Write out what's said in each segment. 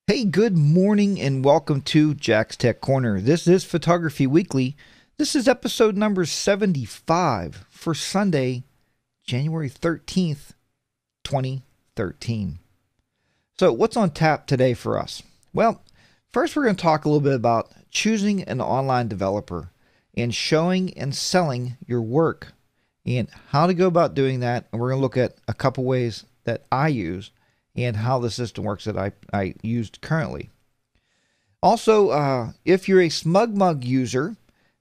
Hey, good morning and welcome to Jack's Tech Corner. This is Photography Weekly. This is episode number 75 for Sunday, January 13th, 2013. So, what's on tap today for us? Well, first we're going to talk a little bit about choosing an online developer and showing and selling your work and how to go about doing that. And we're going to look at a couple ways that I use and how the system works that I used currently. Also, if you're a SmugMug user,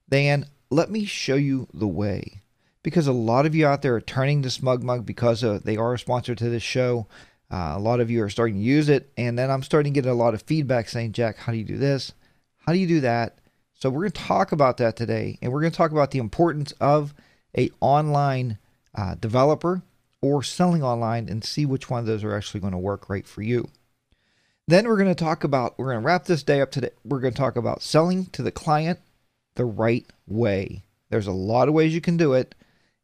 then let me show you the way. Because a lot of you out there are turning to SmugMug because they are a sponsor to this show. A lot of you are starting to use it, and then I'm starting to get a lot of feedback saying, Jack, how do you do this? How do you do that? So we're going to talk about that today, and we're going to talk about the importance of a online developer or selling online and see which one of those are actually going to work right for you. Then we're going to wrap this day up today. We're going to talk about selling to the client the right way. There's a lot of ways you can do it,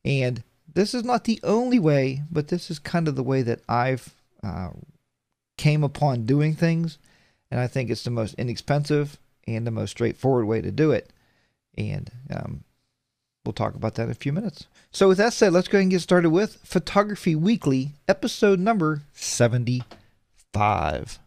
and this is not the only way, but this is kind of the way that I've came upon doing things, and I think it's the most inexpensive and the most straightforward way to do it. And we'll talk about that in a few minutes. So with that said, let's go ahead and get started with Photography Weekly, episode number 75.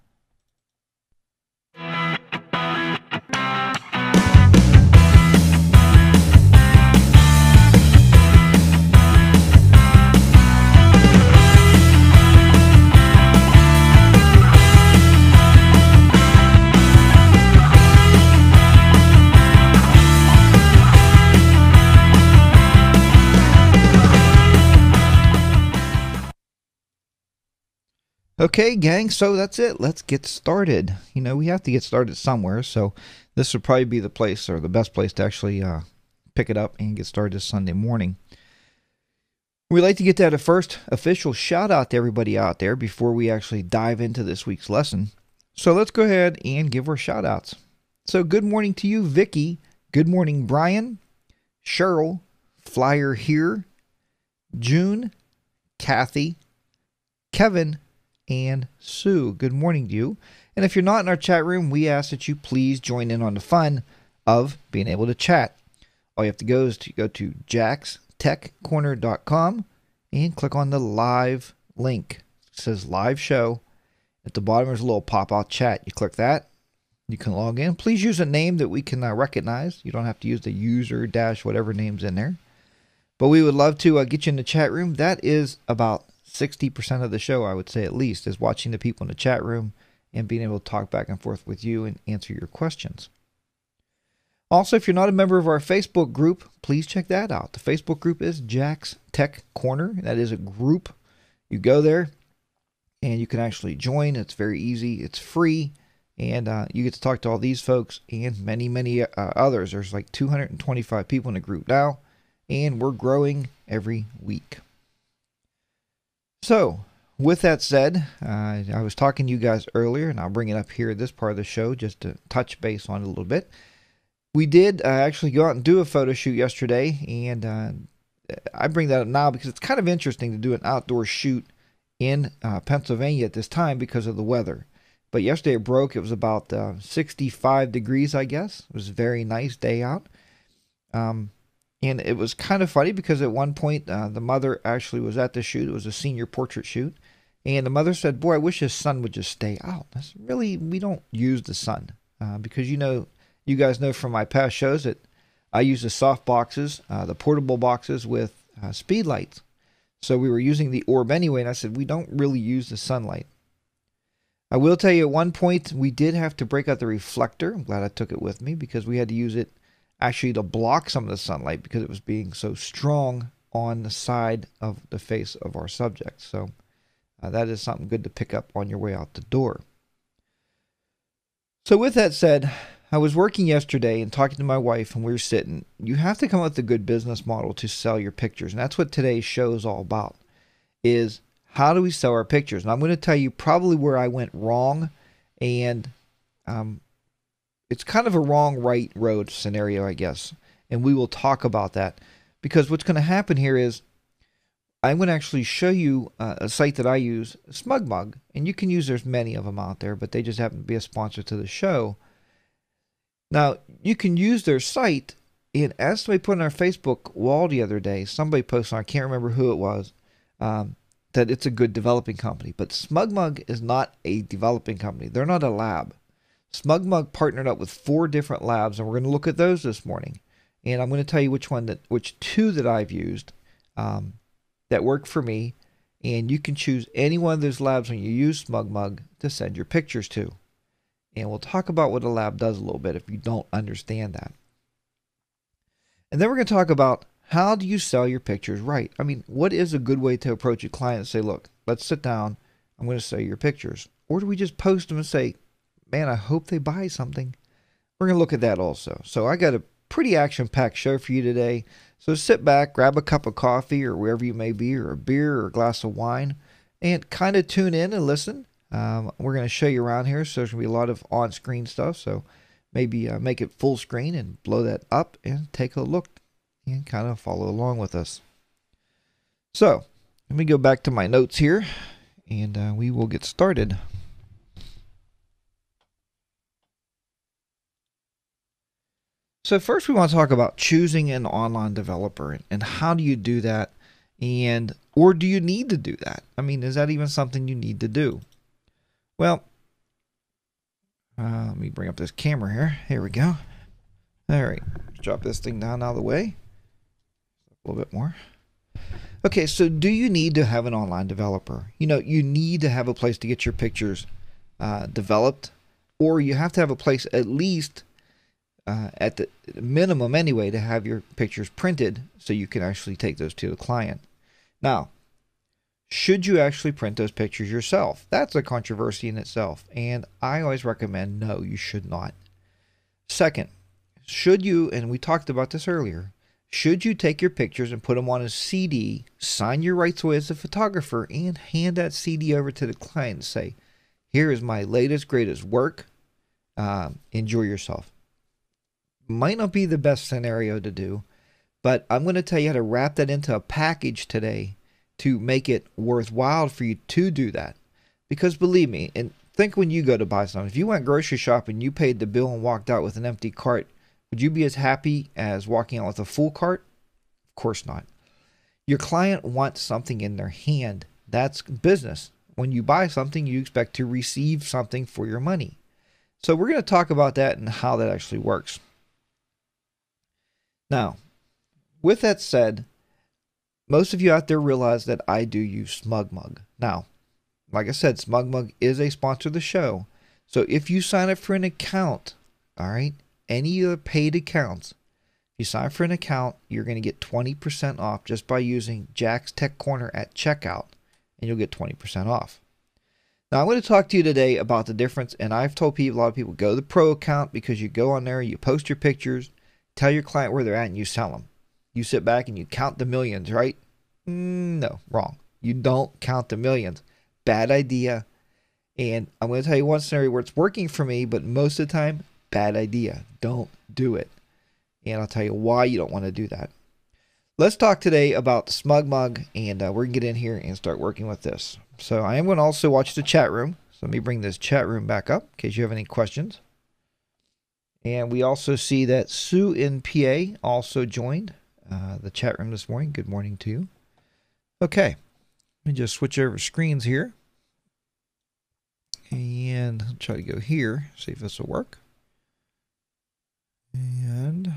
Okay, gang, so that's it. Let's get started. We have to get started somewhere, so this would probably be the place or the best place to actually pick it up and get started this Sunday morning. We'd like to get that first official shout out to everybody out there before we actually dive into this week's lesson. So let's go ahead and give our shout outs. So good morning to you, Vicky. Good morning, Brian, Cheryl, Flyer here, June, Kathy, Kevin, and Sue. Good morning to you. And if you're not in our chat room, we ask that you please join in on the fun of being able to chat. All you have to go is to go to jackstechcorner.com and click on the live link. It says live show. At the bottom there's a little pop-out chat. You click that. You can log in. Please use a name that we can recognize. You don't have to use the user dash whatever name's in there. But we would love to get you in the chat room. That is about 60% of the show, I would say at least, is watching the people in the chat room and being able to talk back and forth with you and answer your questions. Also, if you're not a member of our Facebook group, please check that out. The Facebook group is Jack's Tech Corner. That is a group. You go there and you can actually join. It's very easy. It's free. And you get to talk to all these folks and many, many others. There's like 225 people in the group now, and we're growing every week. So, with that said, I was talking to you guys earlier, and I'll bring it up here at this part of the show just to touch base on it a little bit. We did actually go out and do a photo shoot yesterday, and I bring that up now because it's kind of interesting to do an outdoor shoot in Pennsylvania at this time because of the weather. But yesterday it broke. It was about 65 degrees, I guess. It was a very nice day out. And it was kind of funny because at one point, the mother actually was at the shoot. It was a senior portrait shoot. And the mother said, boy, I wish his sun would just stay out. I said, really, we don't use the sun. Because you guys know from my past shows that I use the soft boxes, the portable boxes with speed lights. So we were using the orb anyway. And I said, we don't really use the sunlight. I will tell you at one point, we did have to break out the reflector. I'm glad I took it with me because we had to use it actually to block some of the sunlight because it was being so strong on the side of the face of our subject. So that is something good to pick up on your way out the door. So with that said, I was working yesterday and talking to my wife, and we were sitting. You have to come up with a good business model to sell your pictures. And that's what today's show is all about, is how do we sell our pictures? And I'm going to tell you probably where I went wrong, and it's kind of a wrong right road scenario, I guess. And we will talk about that because what's going to happen here is I'm going to actually show you a site that I use, SmugMug, and you can use, there's many of them out there, but they just happen to be a sponsor to the show. Now, you can use their site, and as somebody put on our Facebook wall the other day, somebody posted, I can't remember who it was, that it's a good developing company. But SmugMug is not a developing company. They're not a lab. SmugMug partnered up with 4 different labs, and we're going to look at those this morning. And I'm going to tell you which 2 that I've used that work for me. And you can choose any one of those labs when you use SmugMug to send your pictures to. And we'll talk about what a lab does a little bit if you don't understand that. And then we're going to talk about how do you sell your pictures right? I mean, what is a good way to approach a client and say, look, let's sit down. I'm going to sell your pictures. Or do we just post them and say, man, I hope they buy something? We're going to look at that also. So I got a pretty action-packed show for you today. So sit back, grab a cup of coffee or wherever you may be, or a beer or a glass of wine, and kind of tune in and listen. We're going to show you around here, so there's going to be a lot of on-screen stuff. So maybe make it full screen and blow that up and take a look and kind of follow along with us. So let me go back to my notes here, and we will get started. So first we want to talk about choosing an online developer and how do you do that, or do you need to do that? I mean, is that even something you need to do? Well, let me bring up this camera here. Here we go. All right, drop this thing down out of the way. A little bit more. Okay, so do you need to have an online developer? You know, you need to have a place to get your pictures developed, or you have to have a place at least at the minimum anyway to have your pictures printed so you can actually take those to the client. Now, should you actually print those pictures yourself? That's a controversy in itself, and I always recommend no, you should not. Second, should you, and we talked about this earlier, should you take your pictures and put them on a CD, sign your rights away as a photographer, and hand that CD over to the client and say, here is my latest, greatest work. Enjoy yourself. Might not be the best scenario to do, but I'm going to tell you how to wrap that into a package today to make it worthwhile for you to do that. Because believe me, and think when you go to buy something, if you went grocery shopping, you paid the bill and walked out with an empty cart, would you be as happy as walking out with a full cart? Of course not. Your client wants something in their hand. That's business. When you buy something, you expect to receive something for your money. So we're going to talk about that and how that actually works. Now, with that said, most of you out there realize that I do use SmugMug. Now, like I said, SmugMug is a sponsor of the show. So if you sign up for an account, all right, any of the paid accounts, if you sign up for an account, you're going to get 20% off just by using Jack's Tech Corner at checkout, and you'll get 20% off. Now, I'm going to talk to you today about the difference, and I've told people, a lot of people, go to the pro account because you go on there, you post your pictures, tell your client where they're at, and you sell them. You sit back and you count the millions, right? No, wrong. You don't count the millions. Bad idea. And I'm going to tell you one scenario where it's working for me, but most of the time, bad idea. Don't do it. And I'll tell you why you don't want to do that. Let's talk today about SmugMug, and we're going to get in here and start working with this. So I am going to also watch the chat room. So let me bring this chat room back up in case you have any questions. And we also see that Sue in PA also joined the chat room this morning. Good morning to you. Okay, let me just switch over screens here. And I'll try to go here, see if this will work. And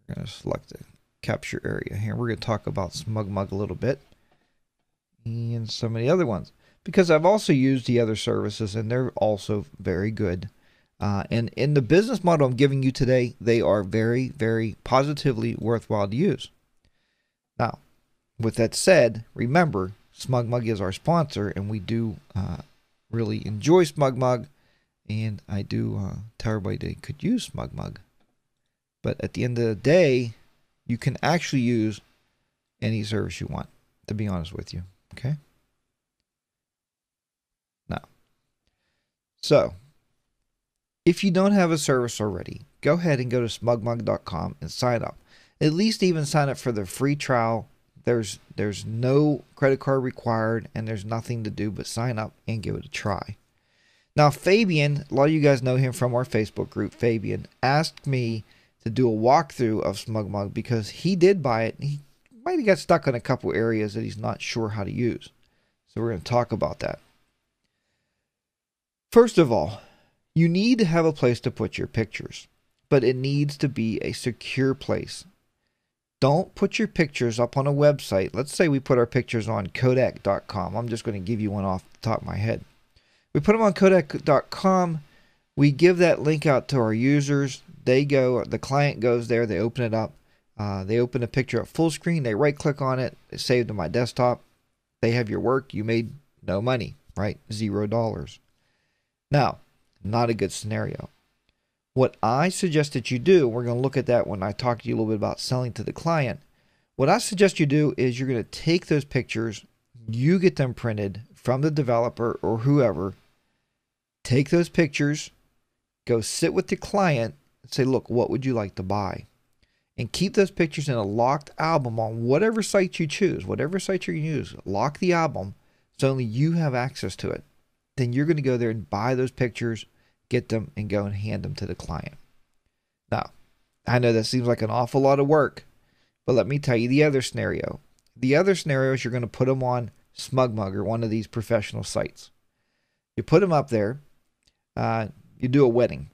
we're going to select the capture area here. We're going to talk about SmugMug a little bit and some of the other ones, because I've also used the other services and they're also very good. And in the business model I'm giving you today, they are very, very positively worthwhile to use. Now, with that said, remember, SmugMug is our sponsor, and we do really enjoy SmugMug, and I do tell everybody they could use SmugMug. But at the end of the day, you can actually use any service you want, to be honest with you. Okay? Now, so if you don't have a service already, go ahead and go to smugmug.com and sign up. At least even sign up for the free trial There's no credit card required, and there's nothing to do but sign up and give it a try. Now, Fabian, a lot of you guys know him from our Facebook group. Fabian asked me to do a walkthrough of SmugMug because he did buy it. He might have got stuck in a couple areas that he's not sure how to use. So we're going to talk about that. First of all, you need to have a place to put your pictures, but it needs to be a secure place. Don't put your pictures up on a website. Let's say we put our pictures on Kodak.com. I'm just going to give you one off the top of my head. We put them on Kodak.com. We give that link out to our users. They go, the client goes there, they open it up. They open a picture up full screen. They right click on it. It's saved to my desktop. They have your work. You made no money, right? $0. Now, not a good scenario. What I suggest that you do, we're going to look at that when I talk to you a little bit about selling to the client. What I suggest you do is you're going to take those pictures, you get them printed from the developer or whoever, take those pictures, go sit with the client and say, look, what would you like to buy? And keep those pictures in a locked album on whatever site you choose, whatever site you use. Lock the album so only you have access to it. Then you're going to go there and buy those pictures, get them, and go and hand them to the client. Now, I know that seems like an awful lot of work, but let me tell you the other scenario. The other scenario is you're going to put them on SmugMug or one of these professional sites. You put them up there. You do a wedding.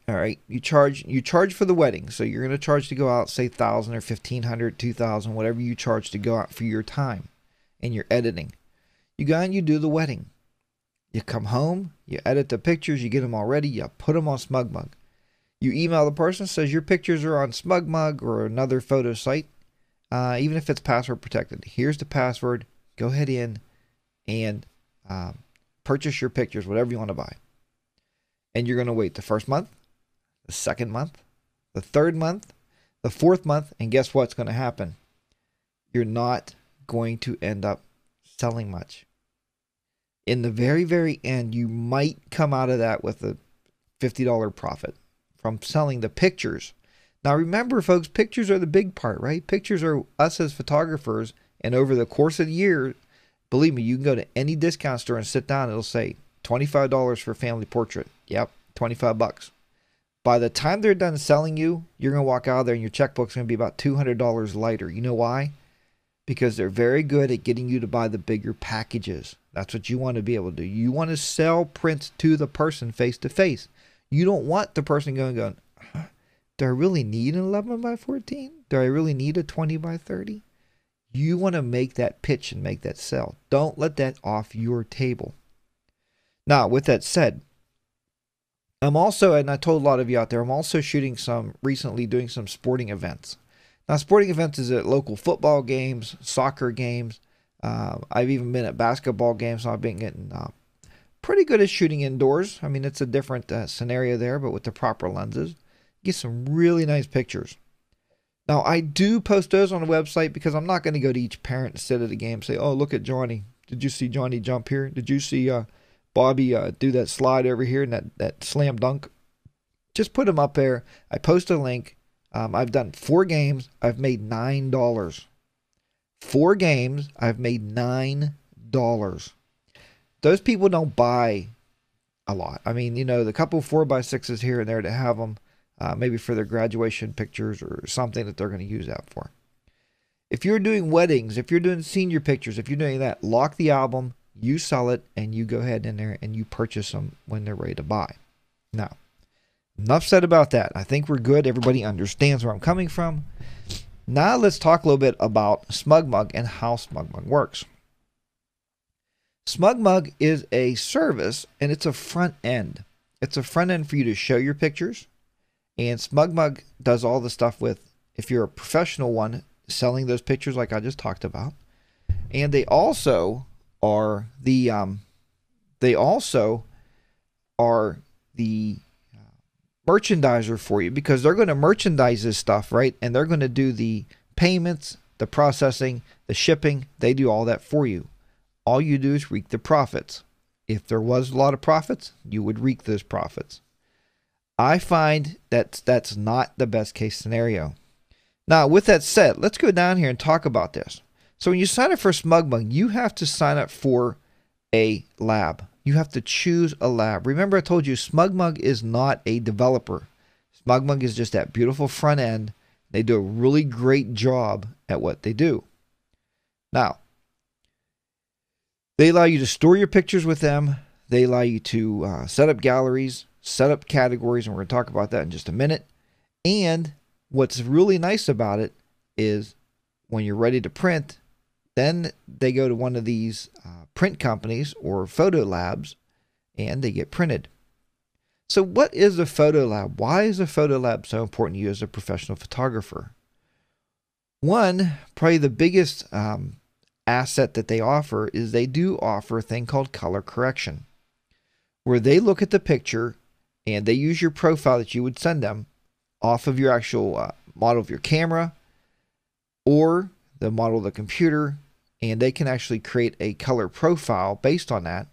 All right, you charge for the wedding. So you're going to charge to go out, say $1,000 or $1,500, $2,000, whatever you charge to go out for your time and your editing. You go and you do the wedding. You come home, you edit the pictures, you get them all ready, you put them on SmugMug. You email the person, says your pictures are on SmugMug or another photo site, even if it's password protected. Here's the password. Go ahead in and purchase your pictures, whatever you want to buy. And you're going to wait the first month, the second month, the third month, the fourth month, and guess what's going to happen? You're not going to end up selling much. In the very, very end, you might come out of that with a $50 profit from selling the pictures. Now remember, folks, pictures are the big part, right? Pictures are us as photographers, and over the course of the year, believe me, you can go to any discount store and sit down, and it'll say $25 for a family portrait. Yep, 25 bucks. By the time they're done selling you, you're going to walk out there and your checkbook's going to be about $200 lighter. You know why? Because they're very good at getting you to buy the bigger packages. That's what you want to be able to do. You want to sell prints to the person face to face. You don't want the person going, do I really need an 11 by 14? Do I really need a 20 by 30? You want to make that pitch and make that sell. Don't let that off your table. Now, with that said, I'm also, and I told a lot of you out there, I'm also recently doing some sporting events. Now, sporting events is at local football games, soccer games. I've even been at basketball games, so I've been getting pretty good at shooting indoors. I mean, it's a different scenario there, but with the proper lenses, get some really nice pictures. Now, I do post those on the website because I'm not going to go to each parent and sit at a game and say, oh, look at Johnny. Did you see Johnny jump here? Did you see Bobby do that slide over here and that slam dunk? Just put them up there. I post a link. I've done 4 games. I've made $9. 4 games. I've made $9. Those people don't buy a lot. I mean, you know, the couple 4x6s here and there to have them, maybe for their graduation pictures or something that they're going to use that for. If you're doing weddings, if you're doing senior pictures, if you're doing that, lock the album, you sell it, and you go ahead in there and you purchase them when they're ready to buy. Now, enough said about that. I think we're good. Everybody understands where I'm coming from. Now let's talk a little bit about SmugMug and how SmugMug works. SmugMug is a service, and it's a front end. It's a front end for you to show your pictures. And SmugMug does all the stuff with, if you're a professional one, selling those pictures like I just talked about. And they also are the merchandiser for you, because they're going to merchandise this stuff, right? And they're going to do the payments, the processing, the shipping. They do all that for you. All you do is reap the profits. If there was a lot of profits, you would reap those profits. I find that that's not the best case scenario. Now, with that said, let's go down here and talk about this. So when you sign up for SmugMug, you have to sign up for a lab. You have to choose a lab. Remember, I told you SmugMug is not a developer. SmugMug is just that beautiful front end. They do a really great job at what they do. Now, they allow you to store your pictures with them. They allow you to set up galleries, set up categories, and we're going to talk about that in just a minute. And what's really nice about it is when you're ready to print, then they go to one of these print companies or photo labs and they get printed. So what is a photo lab? Why is a photo lab so important to you as a professional photographer? One, probably the biggest asset that they offer is they do offer a thing called color correction, where they look at the picture and they use your profile that you would send them off of your actual model of your camera or the model of the computer, and they can actually create a color profile based on that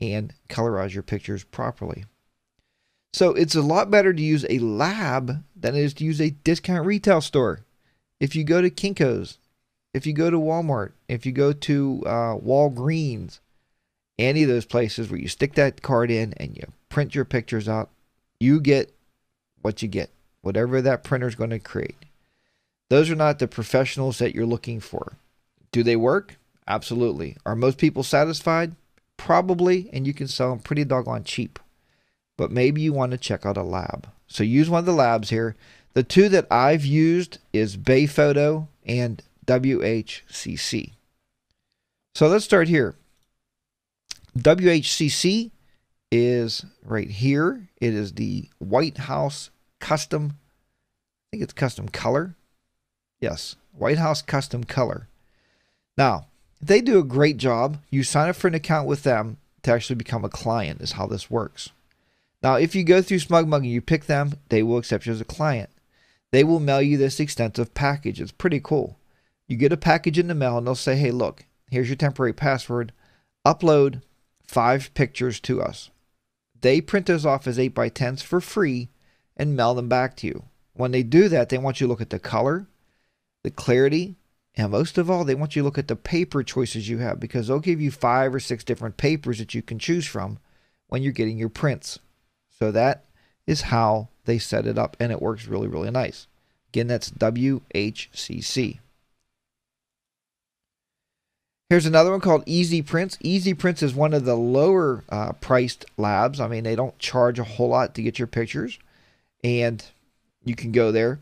and colorize your pictures properly. So it's a lot better to use a lab than it is to use a discount retail store. If you go to Kinko's, if you go to Walmart, if you go to Walgreens, any of those places where you stick that card in and you print your pictures out, you get what you get, whatever that printer is going to create. Those are not the professionals that you're looking for. Do they work? Absolutely. Are most people satisfied? Probably, and you can sell them pretty doggone cheap. But maybe you want to check out a lab. So use one of the labs here. The two that I've used is Bayphoto and WHCC. So let's start here. WHCC is right here. It is the White House Custom, I think it's custom color. Yes, White House Custom Color. Now, they do a great job. You sign up for an account with them to actually become a client is how this works. Now, if you go through SmugMug and you pick them, they will accept you as a client. They will mail you this extensive package. It's pretty cool. You get a package in the mail and they'll say, hey, look, here's your temporary password. Upload 5 pictures to us. They print those off as 8x10s for free and mail them back to you. When they do that, they want you to look at the color, the clarity, and most of all, they want you to look at the paper choices you have, because they'll give you 5 or 6 different papers that you can choose from when you're getting your prints. So that is how they set it up, and it works really, really nice. Again, that's WHCC. Here's another one called Easy Prints. Easy Prints is one of the lower priced labs. I mean, they don't charge a whole lot to get your pictures, and you can go there.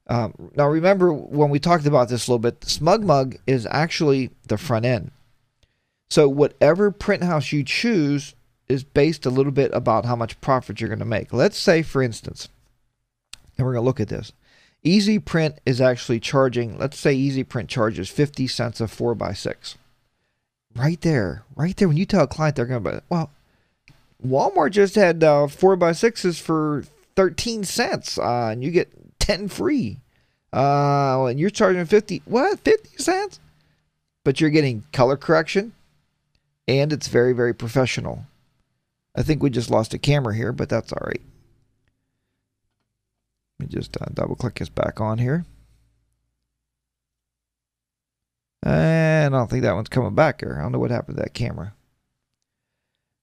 Now, remember when we talked about this a little bit, SmugMug is actually the front end. So whatever print house you choose is based a little bit about how much profit you're going to make. Let's say, for instance, and we're going to look at this. Easy Print is actually charging, let's say Easy Print charges 50 cents a 4x6. Right there. When you tell a client, they're going to be, well, Walmart just had 4x6s for 13 cents and you get 10 free. And you're charging 50, what, 50 cents? But you're getting color correction and it's very, very professional. I think we just lost a camera here, but that's all right. Let me just double click this back on here. And I don't think that one's coming back here. I don't know what happened to that camera.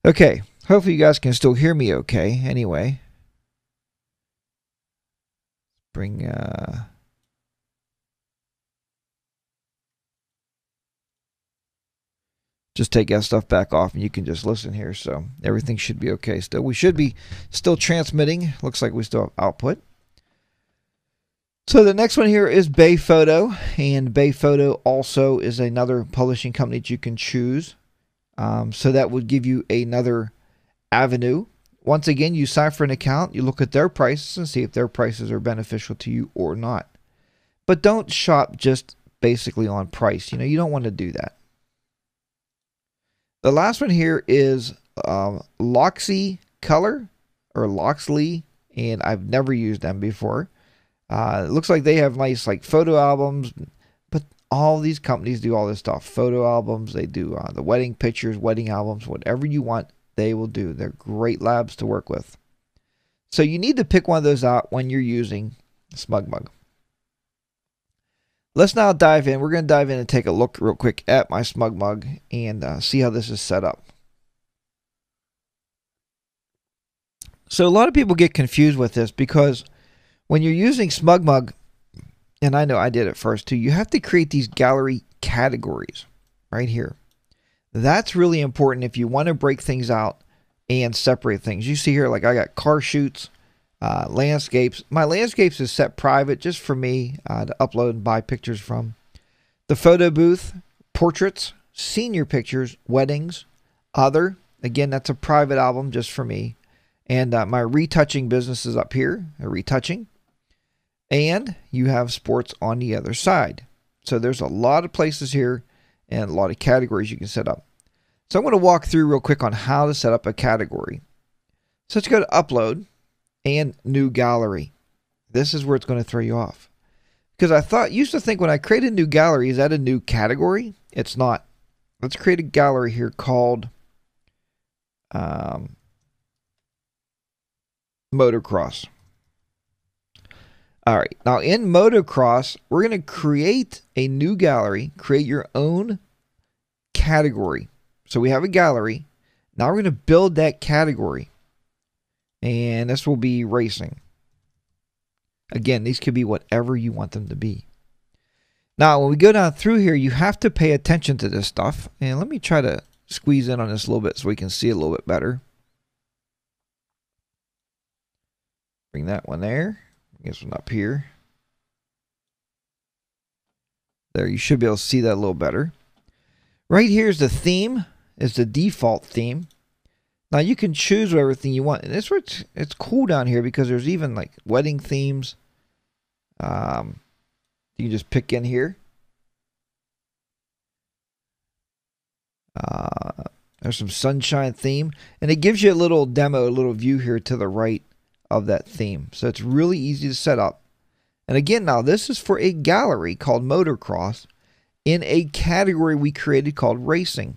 Okay, hopefully you guys can still hear me okay. Anyway, bring just take that stuff back off and you can just listen here. So everything should be okay still. We should be still transmitting. Looks like we still have output. So the next one here is Bayphoto, and Bayphoto also is another publishing company that you can choose. So that would give you another avenue. Once again, you sign for an account, you look at their prices and see if their prices are beneficial to you or not. But don't shop just basically on price. You know, you don't want to do that. The last one here is Loxley Color, or Loxley, and I've never used them before. It looks like they have nice like photo albums, but all these companies do all this stuff. Photo albums, they do the wedding pictures, wedding albums, whatever you want, they will do. They're great labs to work with. So you need to pick one of those out when you're using SmugMug. let's now dive in. We're going to dive in and take a look real quick at my SmugMug and see how this is set up. So a lot of people get confused with this because when you're using SmugMug, and I know I did it first too, you have to create these gallery categories right here. That's really important if you want to break things out and separate things. You see here, like I got car shoots, landscapes. My landscapes is set private just for me to upload and buy pictures from. The photo booth, portraits, senior pictures, weddings, other. Again, that's a private album just for me. And my retouching business is up here, retouching. And you have sports on the other side. So there's a lot of places here and a lot of categories you can set up. So I'm going to walk through real quick on how to set up a category. So let's go to upload and new gallery. This is where it's going to throw you off. Because I used to think when I create a new gallery, is that a new category? It's not. Let's create a gallery here called motocross. All right, now in motocross, we're going to create a new gallery, create your own category. So we have a gallery. Now we're going to build that category. And this will be racing. Again, these could be whatever you want them to be. Now, when we go down through here, you have to pay attention to this stuff. And let me try to squeeze in on this a little bit so we can see a little bit better. Bring that one there. This one up here. There, you should be able to see that a little better. Right here is the theme, is the default theme. Now you can choose whatever thing you want. And this where it's cool down here because there's even like wedding themes. You can just pick in here. There's some sunshine theme. And it gives you a little demo, a little view here to the right of that theme. So it's really easy to set up. And again, now this is for a gallery called Motocross in a category we created called Racing.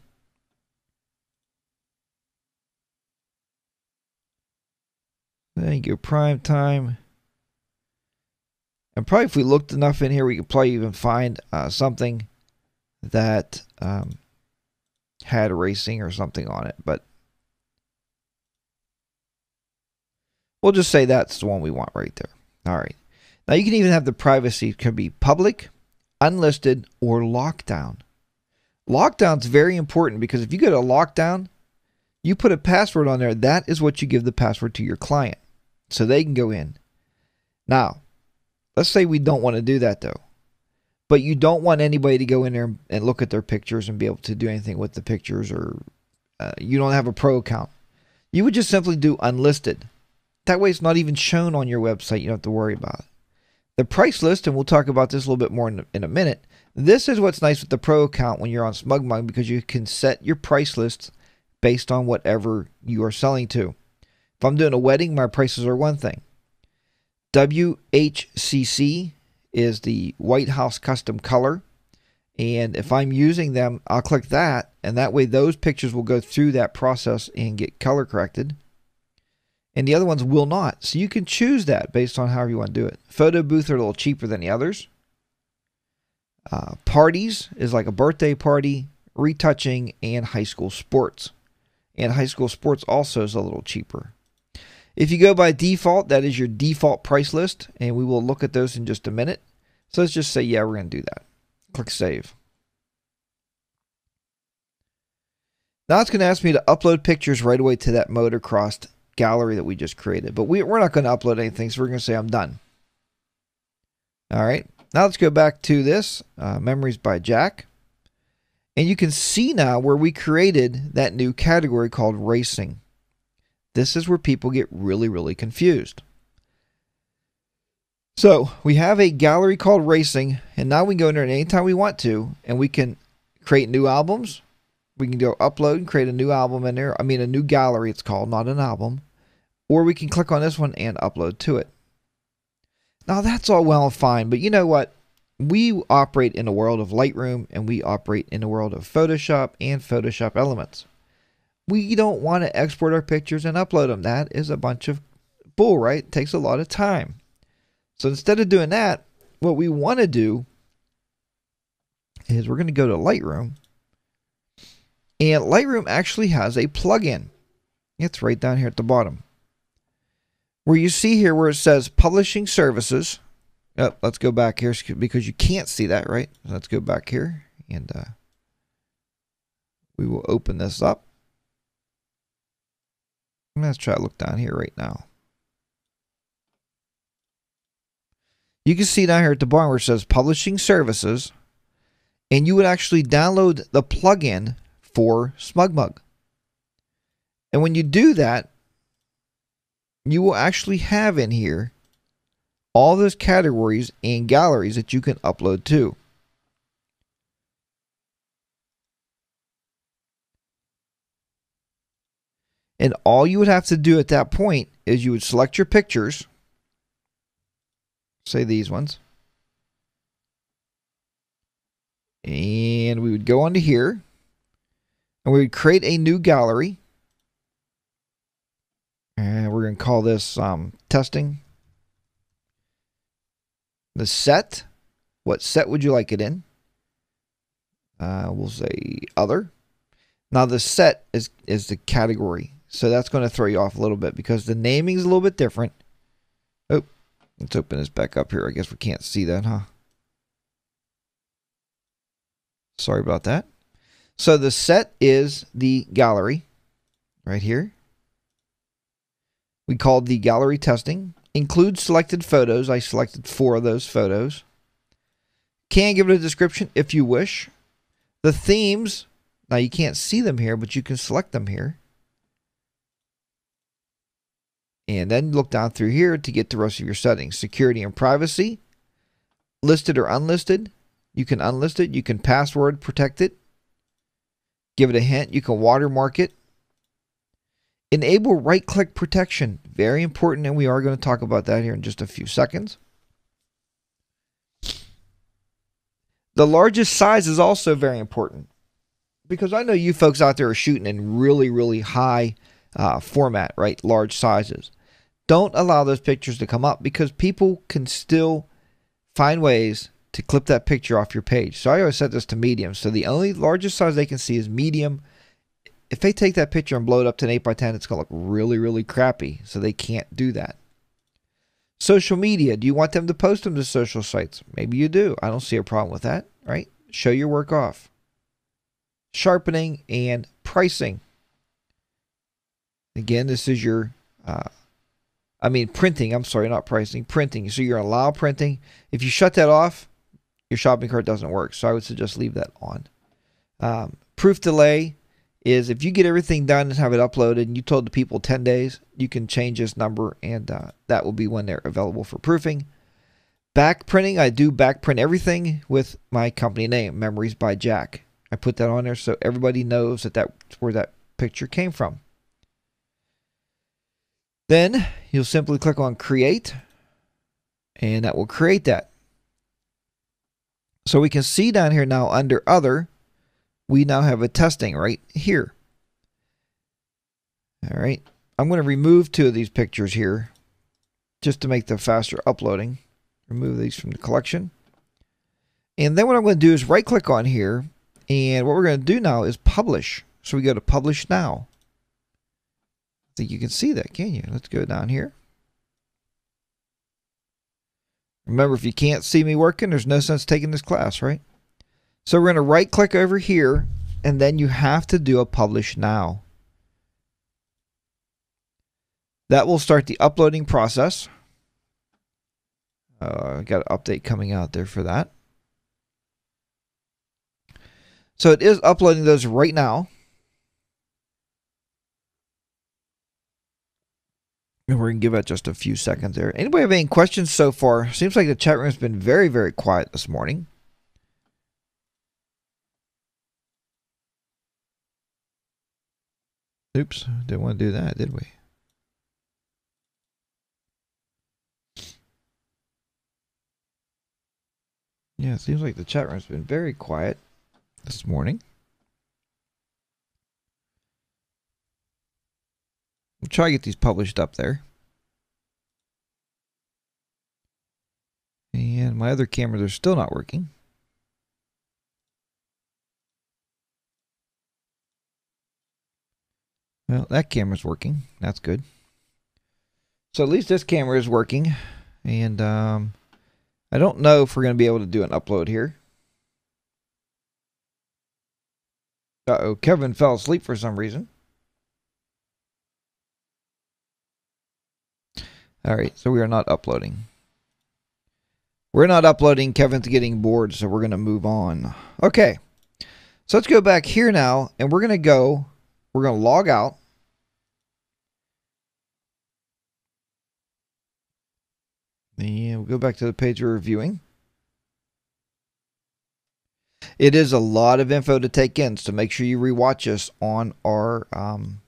There you go, prime time. And probably if we looked enough in here, we could probably even find something that had racing or something on it. But we'll just say that's the one we want right there. All right. Now you can even have the privacy. It can be public, unlisted, or lockdown. Lockdown's very important because if you go to lockdown, you put a password on there. That is what you give the password to your client so they can go in. Now, let's say we don't want to do that though. But you don't want anybody to go in there and look at their pictures and be able to do anything with the pictures, or you don't have a pro account. You would just simply do unlisted. That way it's not even shown on your website. You don't have to worry about it. The price list, and we'll talk about this a little bit more in a minute. This is what's nice with the pro account when you're on SmugMug, because you can set your price lists based on whatever you are selling to. If I'm doing a wedding, my prices are one thing. WHCC is the White House custom color. And if I'm using them, I'll click that. And that way those pictures will go through that process and get color corrected. And the other ones will not. So you can choose that based on however you want to do it. Photo booth are a little cheaper than the others. Parties is like a birthday party, retouching, and high school sports. And high school sports also is a little cheaper. If you go by default, that is your default price list. And we will look at those in just a minute. So let's just say, yeah, we're going to do that. Click Save. Now it's going to ask me to upload pictures right away to that motocross gallery that we just created. But we're not going to upload anything, so we're going to say I'm done. All right. Now let's go back to this, Memories by Jack. And you can see now where we created that new category called Racing. This is where people get really, really confused. So we have a gallery called Racing, and now we can go in there anytime we want to, and we can create new albums. We can go upload and create a new album in there. I mean, a new gallery it's called, not an album. Or we can click on this one and upload to it. Now that's all well and fine, but you know what? We operate in a world of Lightroom, and we operate in a world of Photoshop and Photoshop Elements. We don't want to export our pictures and upload them. That is a bunch of bull, right? It takes a lot of time. So instead of doing that, what we want to do is we're going to go to Lightroom. And Lightroom actually has a plugin. It's right down here at the bottom. Where you see here where it says Publishing Services. Oh, let's go back here because you can't see that, right? Let's go back here and we will open this up. Let's try to look down here right now. You can see down here at the bottom where it says Publishing Services, and you would actually download the plugin for SmugMug. And when you do that, you will actually have in here all those categories and galleries that you can upload to. And all you would have to do at that point is you would select your pictures, say these ones, and we would go onto here and we would create a new gallery, and we're going to call this testing. The set, what set would you like it in? We'll say other. Now the set is the category, so that's going to throw you off a little bit because the naming is a little bit different. Oh, let's open this back up here. I guess we can't see that, huh? Sorry about that. So the set is the gallery right here. We called the gallery testing. Include selected photos. I selected 4 of those photos. Can give it a description if you wish. The themes, now you can't see them here, but you can select them here. And then look down through here to get the rest of your settings. Security and privacy. Listed or unlisted. You can unlist it. You can password protect it. Give it a hint. You can watermark it. Enable right-click protection. Very important, and we are going to talk about that here in just a few seconds. The largest size is also very important because I know you folks out there are shooting in really, really high format, right? Large sizes. Don't allow those pictures to come up because people can still find ways to clip that picture off your page. So I always set this to medium. So the only largest size they can see is medium. If they take that picture and blow it up to an 8x10, it's going to look really, really crappy. So they can't do that. Social media. Do you want them to post them to social sites? Maybe you do. I don't see a problem with that, right? Show your work off. Sharpening and pricing. Again, this is your, printing. I'm sorry, not pricing. Printing. So you're allow printing. If you shut that off, your shopping cart doesn't work. So I would suggest leave that on. Proof delay is if you get everything done and have it uploaded and you told the people 10 days, you can change this number and that will be when they're available for proofing. Back printing, I do back print everything with my company name, Memories by Jack. I put that on there so everybody knows that that's where that picture came from. Then you'll simply click on create and that will create that. So we can see down here now under other, we now have a testing right here. All right. I'm going to remove 2 of these pictures here just to make the faster uploading. Remove these from the collection. And then what I'm going to do is right click on here. And what we're going to do now is publish. So we go to publish now. I think you can see that, can you? Let's go down here. Remember, if you can't see me working, there's no sense taking this class, right? So we're going to right click over here and then you have to do a publish now. That will start the uploading process. I got an update coming out there for that. So it is uploading those right now. And we're going to give it just a few seconds there. Anybody have any questions so far? Seems like the chat room has been very, very quiet this morning. Oops, didn't want to do that, did we? Yeah, it seems like the chat room's been very quiet this morning. We'll try to get these published up there. And my other cameras are still not working. Well, that camera's working. That's good. So at least this camera is working. And I don't know if we're going to be able to do an upload here. Uh-oh, Kevin fell asleep for some reason. All right, so we are not uploading. We're not uploading. Kevin's getting bored, so we're going to move on. Okay, so let's go back here now, and we're going to log out. And we'll go back to the page we're reviewing. It is a lot of info to take in, so make sure you rewatch us on our on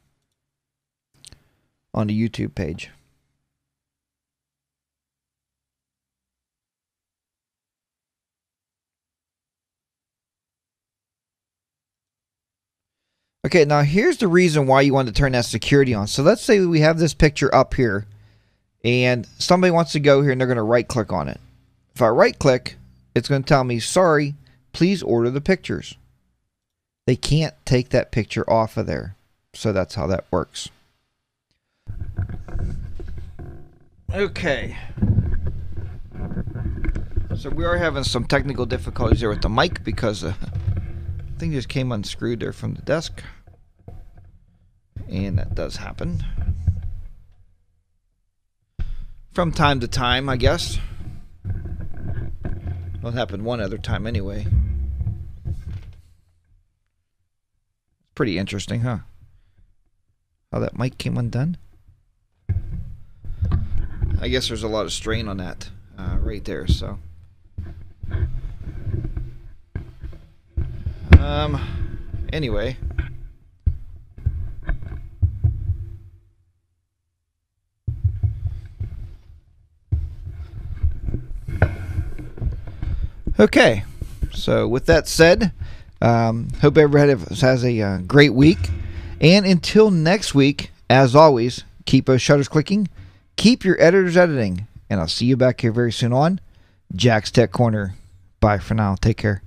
the YouTube page. Okay, now here's the reason why you want to turn that security on. So let's say we have this picture up here, and somebody wants to go here and they're going to right click on it. If I right click, it's going to tell me, sorry, please order the pictures. They can't take that picture off of there. So that's how that works. Okay. So we are having some technical difficulties there with the mic because the thing just came unscrewed there from the desk. And that does happen from time to time, I guess. Well, it happened one other time anyway. Pretty interesting, huh? How that mic came undone. I guess there's a lot of strain on that right there, so. Anyway. Okay, so with that said, hope everybody has a great week. And until next week, as always, keep those shutters clicking, keep your editors editing, and I'll see you back here very soon on Jack's Tech Corner. Bye for now. Take care.